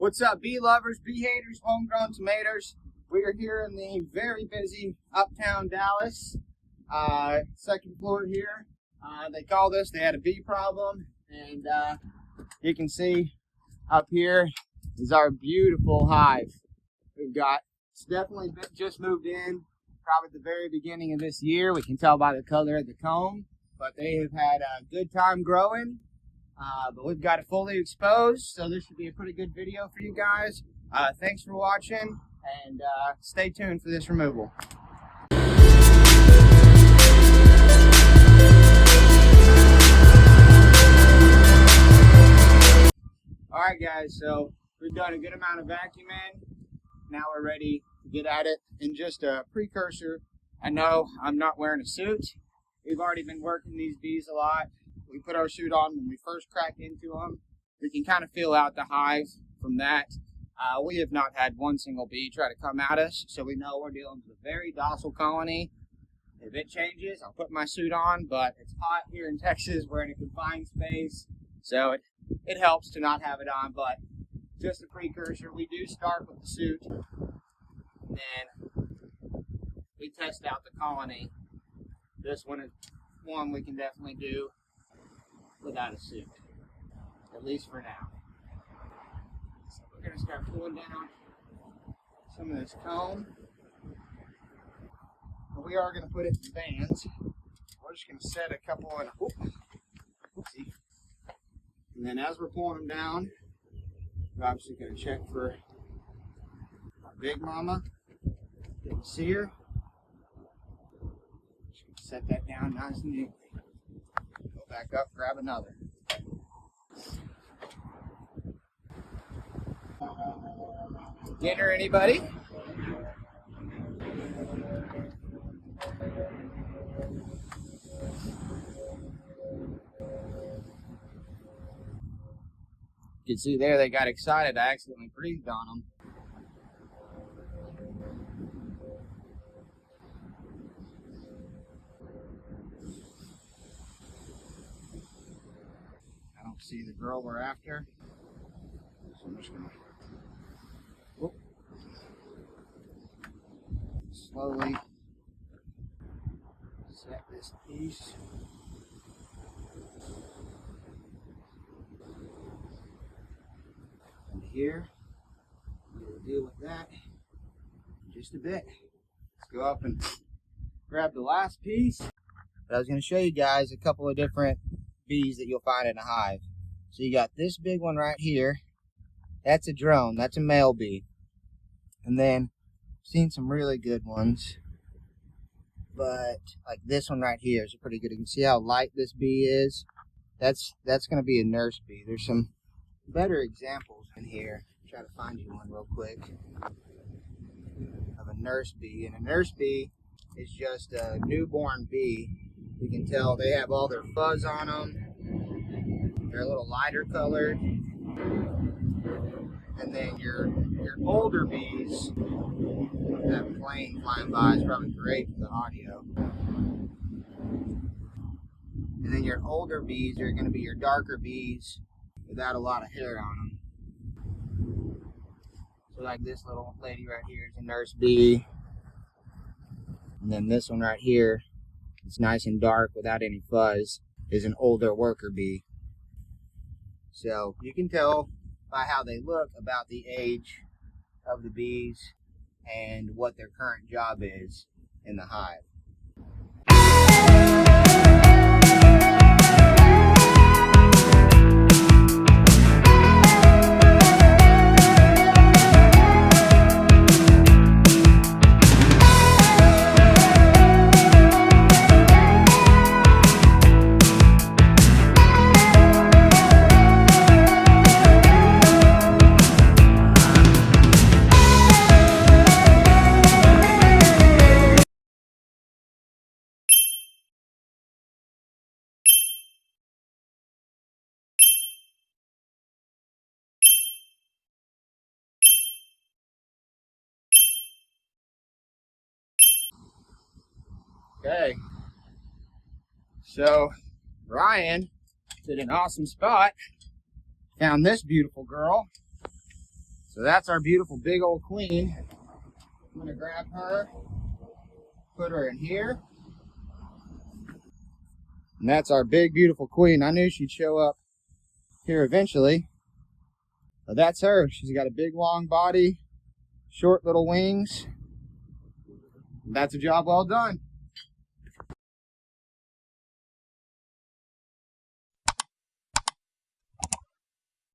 What's up, bee lovers, bee haters, homegrown tomatoes? We are here in the very busy uptown Dallas, second floor here. They called us, they had a bee problem, and you can see up here is our beautiful hive. It's definitely just moved in, probably the very beginning of this year. We can tell by the color of the comb, but they have had a good time growing. But we've got it fully exposed, so this should be a pretty good video for you guys. Thanks for watching, and stay tuned for this removal. Alright guys, so we've done a good amount of vacuuming. Now we're ready to get at it. And just a precursor, I know I'm not wearing a suit. We've already been working these bees a lot. We put our suit on when we first crack into them. We can kind of feel out the hive from that. We have not had one single bee try to come at us, so we know we're dealing with a very docile colony. If it changes, I'll put my suit on, but it's hot here in Texas. We're in a confined space, so it helps to not have it on. But just a precursor, we do start with the suit, and then we test out the colony. This one is one we can definitely do without a suit, at least for now. So we're going to start pulling down some of this comb. But we are going to put it in bands. We're just going to set a couple in a whoopsie. And then as we're pulling them down, we're obviously going to check for our big mama. Didn't see her. Just going to set that down nice and neatly. Go back up, grab another. Dinner, anybody? You can see there they got excited. I accidentally breathed on them. I don't see the girl we're after, so I'm just gonna slowly set this piece. And here, we'll deal with that in just a bit. Let's go up and grab the last piece. But I was going to show you guys a couple of different bees that you'll find in a hive. So you got this big one right here. That's a drone. That's a male bee. And then I've seen some really good ones. But like this one right here is pretty good. You can see how light this bee is. That's going to be a nurse bee. There's some better examples in here. Try to find you one real quick of a nurse bee. And a nurse bee is just a newborn bee. You can tell they have all their fuzz on them. They're a little lighter colored. And then your older bees, that plane flying by is probably great for the audio. And then your older bees are going to be your darker bees without a lot of hair on them. So like this little lady right here is a nurse bee. And then this one right here, it's nice and dark without any fuzz, is an older worker bee. So you can tell by how they look about the age of the bees and what their current job is in the hive. Okay, so Ryan did an awesome spot, found this beautiful girl. So that's our beautiful big old queen. I'm gonna grab her, put her in here. And that's our big, beautiful queen. I knew she'd show up here eventually. But that's her. She's got a big, long body, short little wings. That's a job well done.